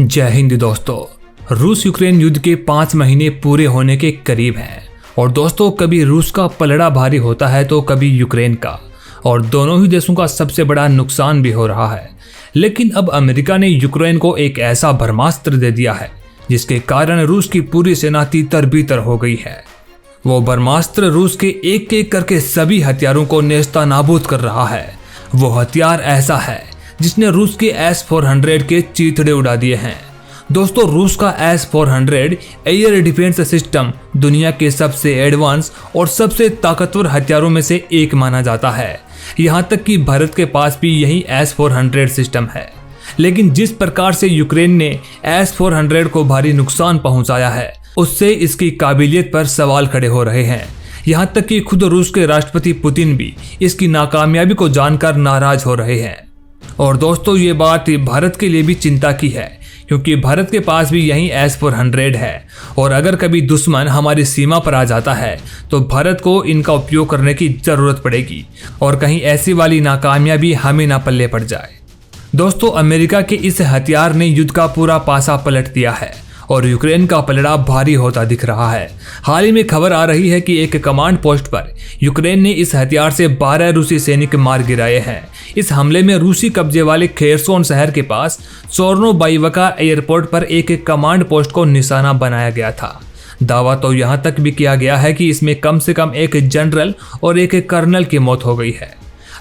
जय हिंद दोस्तों। रूस यूक्रेन युद्ध के 5 महीने पूरे होने के करीब हैं और दोस्तों कभी रूस का पलड़ा भारी होता है तो कभी यूक्रेन का, और दोनों ही देशों का सबसे बड़ा नुकसान भी हो रहा है। लेकिन अब अमेरिका ने यूक्रेन को एक ऐसा ब्रह्मास्त्र दे दिया है जिसके कारण रूस की पूरी सेना तितर बितर हो गई है। वो ब्रह्मास्त्र रूस के एक एक करके सभी हथियारों को नेस्तनाबूद कर रहा है। वो हथियार ऐसा है जिसने रूस के S-400 के चीथड़े उड़ा दिए हैं। दोस्तों रूस का S-400 एयर डिफेंस सिस्टम दुनिया के सबसे एडवांस और सबसे ताकतवर हथियारों में से एक माना जाता है। यहाँ तक कि भारत के पास भी यही S-400 सिस्टम है। लेकिन जिस प्रकार से यूक्रेन ने S-400 को भारी नुकसान पहुंचाया है उससे इसकी काबिलियत पर सवाल खड़े हो रहे हैं। यहाँ तक कि खुद रूस के राष्ट्रपति पुतिन भी इसकी नाकामयाबी को जानकर नाराज हो रहे हैं। और दोस्तों ये बात भारत के लिए भी चिंता की है, क्योंकि भारत के पास भी यही S-400 है और अगर कभी दुश्मन हमारी सीमा पर आ जाता है तो भारत को इनका उपयोग करने की जरूरत पड़ेगी और कहीं ऐसी वाली नाकामयाबी हमें ना पल्ले पड़ जाए। दोस्तों अमेरिका के इस हथियार ने युद्ध का पूरा पासा पलट दिया है और यूक्रेन का पलड़ा भारी होता दिख रहा है। हाल ही में खबर आ रही है कि एक कमांड पोस्ट पर यूक्रेन ने इस हथियार से 12 रूसी सैनिक मार गिराए हैं। इस हमले में रूसी कब्जे वाले खेरसोन शहर के पास चोर्नोबाइवका एयरपोर्ट पर एक कमांड पोस्ट को निशाना बनाया गया था। दावा तो यहाँ तक भी किया गया है कि इसमें कम से कम एक जनरल और एक कर्नल की मौत हो गई है।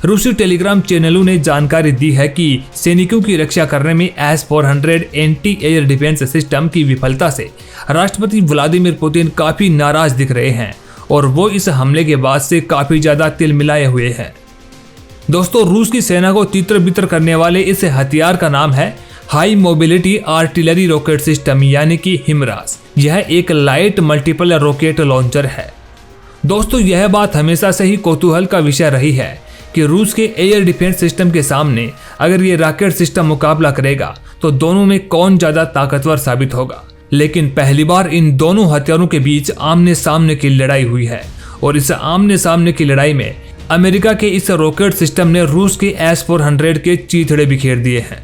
रूसी टेलीग्राम चैनलों ने जानकारी दी है कि सैनिकों की रक्षा करने में S-400 anti air defence system की विफलता से राष्ट्रपति व्लादिमीर पुतिन काफी नाराज दिख रहे हैं और वो इस हमले के बाद से काफी ज्यादा तिलमिलाए हुए हैं। दोस्तों रूस की सेना को तितर बितर करने वाले इस हथियार का नाम है high mobility artillery rocket system यानी कि हिमरास। यह एक लाइट मल्टीपल रॉकेट लॉन्चर है। दोस्तों यह बात हमेशा से ही कौतूहल का विषय रही है कि रूस के एयर डिफेंस सिस्टम के सामने अगर ये रॉकेट सिस्टम मुकाबला करेगा तो दोनों में कौन ज्यादा ताकतवर साबित होगा। लेकिन पहली बार इन दोनों हथियारों के बीच आमने सामने की लड़ाई हुई है और इस आमने सामने की लड़ाई में अमेरिका के इस रॉकेट सिस्टम ने रूस के S-400 के चीथड़े बिखेर दिए हैं।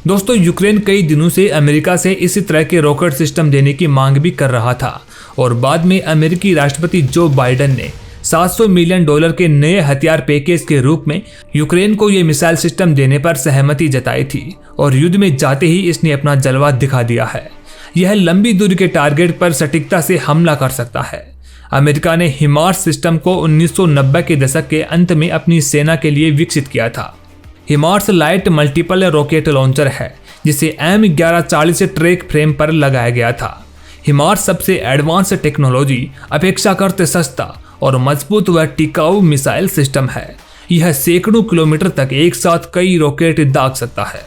दोस्तों यूक्रेन कई दिनों से अमेरिका से इसी तरह के रॉकेट सिस्टम देने की मांग भी कर रहा था और बाद में अमेरिकी राष्ट्रपति जो बाइडेन ने $700 मिलियन के नए हथियार पैकेज के रूप में यूक्रेन को ये मिसाइल सिस्टम देने पर सहमति जताई थी और युद्ध में जाते ही इसने अपना जलवा दिखा दिया है। यह लंबी दूरी के टारगेट पर सटीकता से हमला कर सकता है। अमेरिका ने हिमार्स सिस्टम को 1990 के दशक के अंत में अपनी सेना के लिए विकसित किया था। HIMARS light multiple rocket launcher है जिसे M1140 ट्रैक फ्रेम पर लगाया गया था। हिमार्स सबसे एडवांस टेक्नोलॉजी, अपेक्षाकृत सस्ता और मजबूत व टिकाऊ मिसाइल सिस्टम है। यह सैकड़ों किलोमीटर तक एक साथ कई रॉकेट दाग सकता है।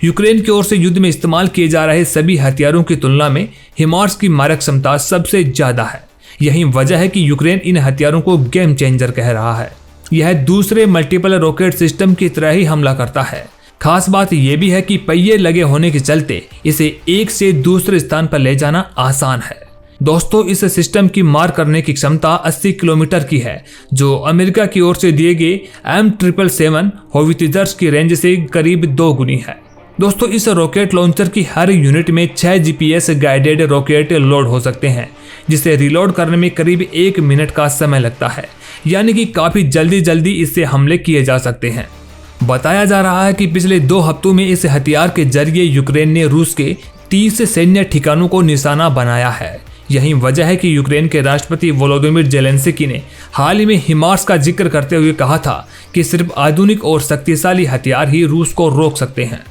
यूक्रेन की ओर से युद्ध में इस्तेमाल किए जा रहे सभी हथियारों की तुलना में हिमार्स की मारक क्षमता सबसे ज्यादा है। यही वजह है कि यूक्रेन इन हथियारों को गेम चेंजर कह रहा है। यह दूसरे मल्टीपल रॉकेट सिस्टम की तरह ही हमला करता है। खास बात यह भी है कि पहिए लगे होने के चलते इसे एक से दूसरे स्थान पर ले जाना आसान है। दोस्तों इस सिस्टम की मार करने की क्षमता 80 किलोमीटर की है, जो अमेरिका की ओर से दिए गए M777 होवित्ज़र्स की रेंज से करीब 2 गुनी है। दोस्तों इस रॉकेट लॉन्चर की हर यूनिट में 6 GPS गाइडेड रॉकेट लोड हो सकते हैं, जिसे रिलोड करने में करीब 1 मिनट का समय लगता है, यानी कि काफी जल्दी इससे हमले किए जा सकते हैं। बताया जा रहा है कि पिछले 2 हफ्तों में इस हथियार के जरिए यूक्रेन ने रूस के 30 सैन्य ठिकानों को निशाना बनाया है। यही वजह है कि यूक्रेन के राष्ट्रपति वोलोदिमीर ज़ेलेंस्की ने हाल ही में हिमार्स का जिक्र करते हुए कहा था कि सिर्फ आधुनिक और शक्तिशाली हथियार ही रूस को रोक सकते हैं।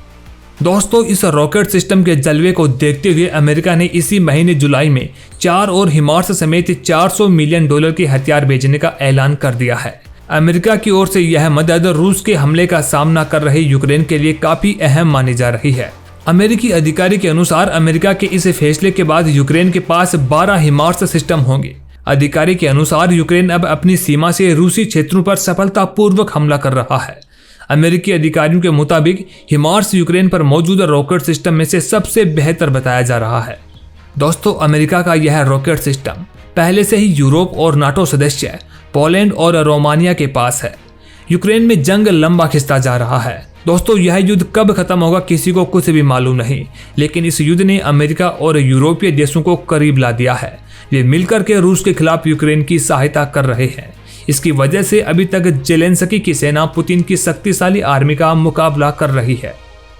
दोस्तों इस रॉकेट सिस्टम के जलवे को देखते हुए अमेरिका ने इसी महीने जुलाई में 4 और हिमार्स समेत $400 मिलियन के हथियार भेजने का ऐलान कर दिया है। अमेरिका की ओर से यह मदद रूस के हमले का सामना कर रहे यूक्रेन के लिए काफी अहम मानी जा रही है। अमेरिकी अधिकारी के अनुसार अमेरिका के इस फैसले के बाद यूक्रेन के पास 12 हिमार्स सिस्टम होंगे। अधिकारी के अनुसार यूक्रेन अब अपनी सीमा से रूसी क्षेत्रों पर सफलतापूर्वक हमला कर रहा है। अमेरिकी अधिकारियों के मुताबिक हिमार्स यूक्रेन पर मौजूद रॉकेट सिस्टम में से सबसे बेहतर बताया जा रहा है। दोस्तों अमेरिका का यह रॉकेट सिस्टम पहले से ही यूरोप और नाटो सदस्य पोलैंड और रोमानिया के पास है। यूक्रेन में जंग लंबा खिंचता जा रहा है दोस्तों यह युद्ध कब खत्म होगा किसी को कुछ भी मालूम नहीं, लेकिन इस युद्ध ने अमेरिका और यूरोपीय देशों को करीब ला दिया है। वे मिलकर के रूस के खिलाफ यूक्रेन की सहायता कर रहे हैं। इसकी वजह से अभी तक जेलेंस्की की सेना पुतिन की शक्तिशाली आर्मी का मुकाबला कर रही है।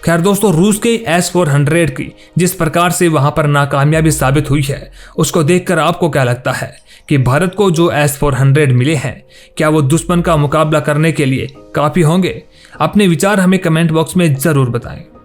खैर दोस्तों, रूस के S-400 की जिस प्रकार से वहां पर नाकामयाबी साबित हुई है, उसको देखकर आपको क्या लगता है कि भारत को जो S-400 मिले हैं, क्या वो दुश्मन का मुकाबला करने के लिए काफी होंगे? अपने विचार हमें कमेंट बॉक्स में जरूर बताएं।